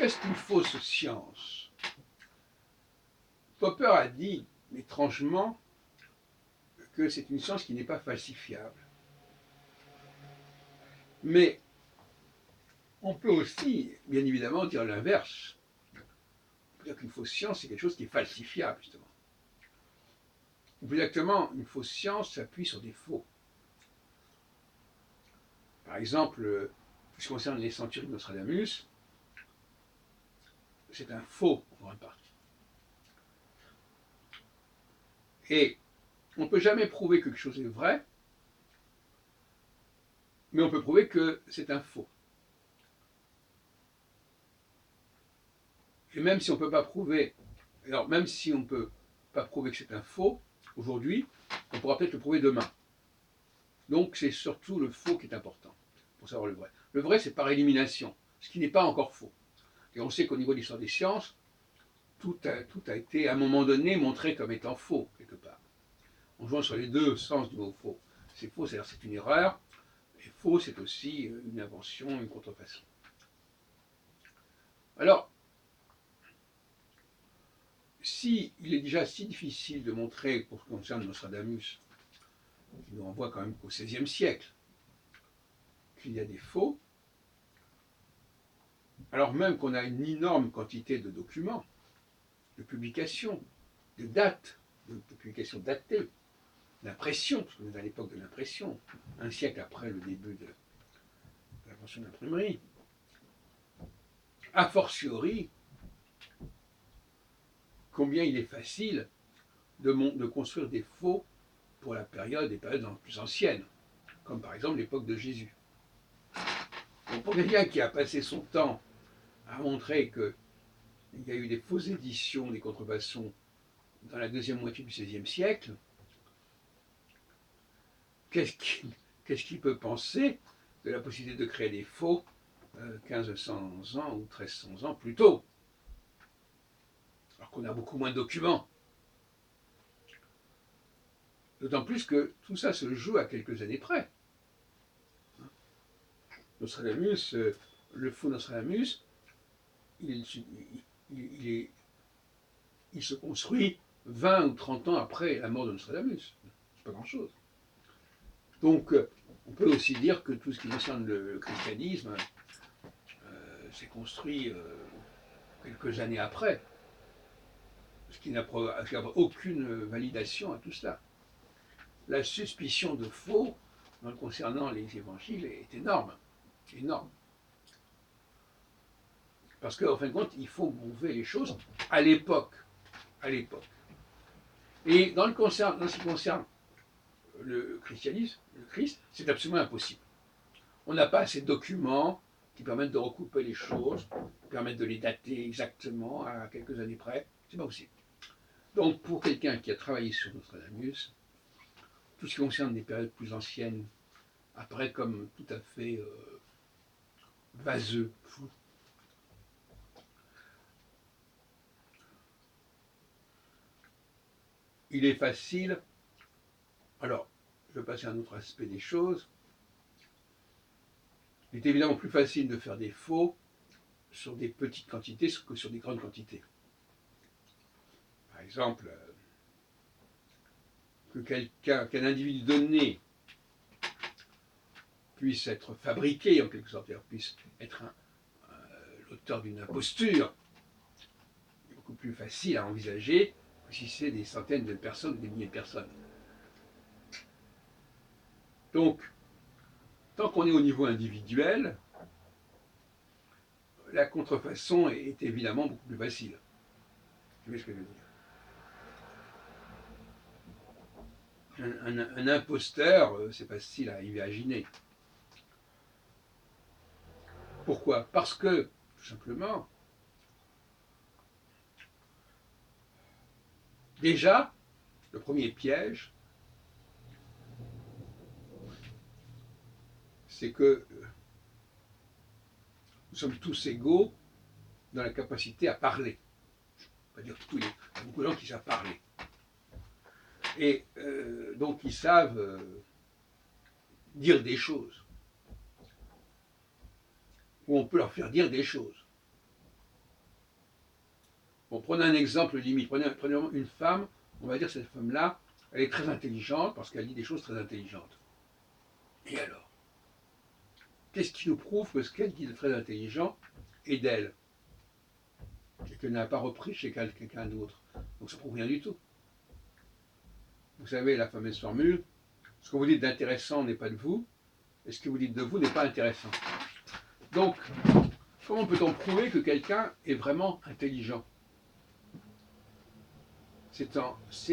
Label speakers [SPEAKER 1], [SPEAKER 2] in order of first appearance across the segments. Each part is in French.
[SPEAKER 1] qu'est-ce qu'une fausse science? Popper a dit, étrangement, que c'est une science qui n'est pas falsifiable. Mais on peut aussi, bien évidemment, dire l'inverse. On peut dire qu'une fausse science, c'est quelque chose qui est falsifiable, justement. Ou plus exactement, une fausse science s'appuie sur des faux. Par exemple, ce qui concerne les centuries de Nostradamus, c'est un faux en grande partie. Et on ne peut jamais prouver que quelque chose est vrai, mais on peut prouver que c'est un faux. Et même si on ne peut pas prouver, alors même si on ne peut pas prouver que c'est un faux, aujourd'hui, on pourra peut-être le prouver demain. Donc c'est surtout le faux qui est important pour savoir le vrai. Le vrai, c'est par élimination, ce qui n'est pas encore faux. Et on sait qu'au niveau de l'histoire des sciences, tout a été à un moment donné montré comme étant faux, quelque part. On joue sur les deux sens du mot faux. C'est faux, c'est-à-dire c'est une erreur, et faux, c'est aussi une invention, une contrefaçon. Alors, si il est déjà si difficile de montrer, pour ce qui concerne Nostradamus, qui nous renvoie quand même qu'au XVIe siècle, qu'il y a des faux, alors même qu'on a une énorme quantité de documents, de publications, de dates, de publications datées, d'impression, parce qu'on est à l'époque de l'impression, un siècle après le début de l'invention de l'imprimerie, a fortiori, combien il est facile de construire des faux pour des périodes plus anciennes, comme par exemple l'époque de Jésus. Donc pour quelqu'un qui a passé son temps à montrer qu'il y a eu des fausses éditions, des contrefaçons dans la deuxième moitié du XVIe siècle, qu'est-ce qu'il peut penser de la possibilité de créer des faux 1500 ans ou 1300 ans plus tôt, alors qu'on a beaucoup moins de documents. D'autant plus que tout ça se joue à quelques années près. Nostradamus, le faux Nostradamus, il se construit 20 ou 30 ans après la mort de Nostradamus. C'est pas grand-chose. Donc, on peut aussi dire que tout ce qui concerne le christianisme s'est construit quelques années après, ce qui n'a aucune validation à tout cela. La suspicion de faux concernant les évangiles est énorme, énorme. Parce qu'en fin de compte, il faut prouver les choses à l'époque. À l'époque. Et dans ce qui concerne le christianisme, le Christ, c'est absolument impossible. On n'a pas assez de documents qui permettent de recouper les choses, qui permettent de les dater exactement à quelques années près. C'est pas possible. Donc, pour quelqu'un qui a travaillé sur Nostradamus, tout ce qui concerne des périodes plus anciennes apparaît comme tout à fait vaseux, flou. Il est facile, alors je vais passer à un autre aspect des choses, il est évidemment plus facile de faire des faux sur des petites quantités que sur des grandes quantités. Par exemple, qu'un individu donné puisse être fabriqué en quelque sorte, puisse être l'auteur d'une imposture, est beaucoup plus facile à envisager que si c'est des centaines de personnes, des milliers de personnes. Donc, tant qu'on est au niveau individuel, la contrefaçon est évidemment beaucoup plus facile. Tu vois ce que je veux dire? Un imposteur, c'est facile à imaginer. Pourquoi? Parce que, tout simplement, déjà, le premier piège, c'est que nous sommes tous égaux dans la capacité à parler. On va dire tous, il y a beaucoup de gens qui savent parler. Et donc ils savent dire des choses. Ou on peut leur faire dire des choses. Bon, prenez un exemple limite. Prenez une femme, on va dire cette femme-là, elle est très intelligente parce qu'elle dit des choses très intelligentes. Et alors? Qu'est-ce qui nous prouve que ce qu'elle dit de très intelligent est d'elle? Et qu'elle n'a pas repris chez quelqu'un d'autre. Donc ça prouve rien du tout. Vous savez, la fameuse formule, ce que vous dites d'intéressant n'est pas de vous, et ce que vous dites de vous n'est pas intéressant. Donc, comment peut-on prouver que quelqu'un est vraiment intelligent? C'est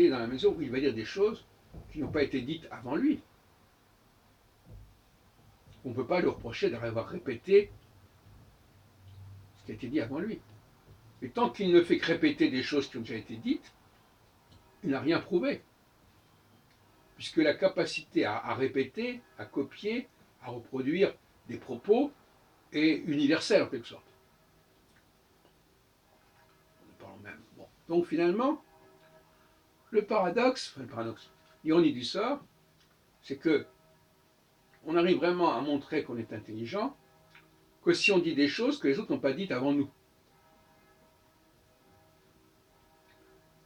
[SPEAKER 1] dans la mesure où il va dire des choses qui n'ont pas été dites avant lui. On ne peut pas lui reprocher d'avoir répété ce qui a été dit avant lui. Et tant qu'il ne fait que répéter des choses qui ont déjà été dites, il n'a rien prouvé. Puisque la capacité à répéter, à copier, à reproduire des propos est universelle en quelque sorte. Nous parlons même. Bon. Donc finalement, l'ironie du sort, c'est que on arrive vraiment à montrer qu'on est intelligent que si on dit des choses que les autres n'ont pas dites avant nous.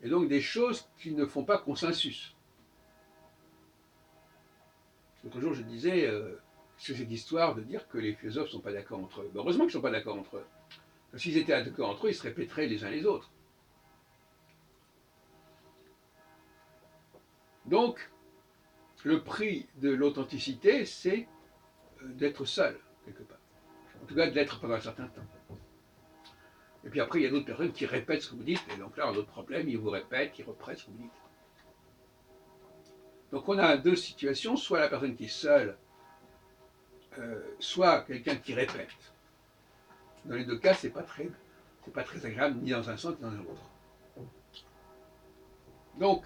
[SPEAKER 1] Et donc des choses qui ne font pas consensus. L'autre jour, je disais, c'est cette histoire de dire que les philosophes ne sont pas d'accord entre eux. Ben, heureusement qu'ils ne sont pas d'accord entre eux. Parce que s'ils étaient d'accord entre eux, ils se répéteraient les uns les autres. Donc, le prix de l'authenticité, c'est d'être seul, quelque part. En tout cas, de l'être pendant un certain temps. Et puis après, il y a d'autres personnes qui répètent ce que vous dites, et donc là, on a d'autres problèmes, ils vous répètent, ils reprennent ce que vous dites. Donc on a deux situations, soit la personne qui est seule, soit quelqu'un qui répète. Dans les deux cas, c'est pas très agréable, ni dans un sens, ni dans l'autre. Donc,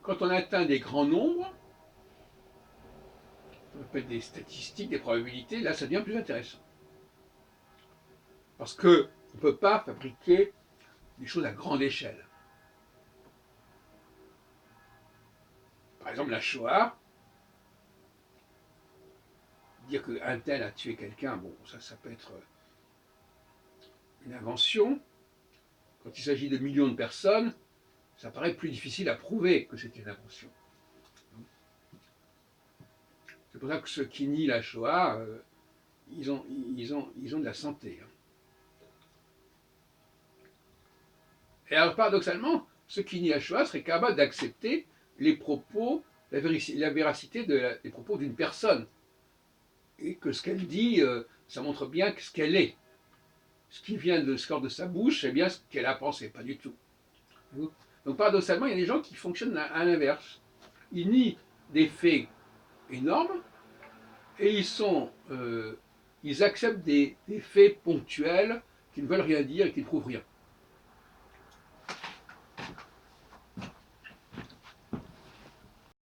[SPEAKER 1] quand on atteint des grands nombres, on appelle des statistiques, des probabilités, là ça devient plus intéressant. Parce qu'on ne peut pas fabriquer des choses à grande échelle. Par exemple, la Shoah, dire qu'un tel a tué quelqu'un, bon, ça peut être une invention. Quand il s'agit de millions de personnes, ça paraît plus difficile à prouver que c'est une invention. C'est pour ça que ceux qui nient la Shoah, ils ont de la santé. Et alors, paradoxalement, ceux qui nient la Shoah seraient capables d'accepter les propos, la véracité des propos d'une personne. Et que ce qu'elle dit, ça montre bien ce qu'elle est. Ce qui vient de ce corps de sa bouche, c'est bien ce qu'elle a pensé, pas du tout. Donc paradoxalement, il y a des gens qui fonctionnent à l'inverse. Ils nient des faits énormes et ils acceptent des faits ponctuels qui ne veulent rien dire et qui ne prouvent rien.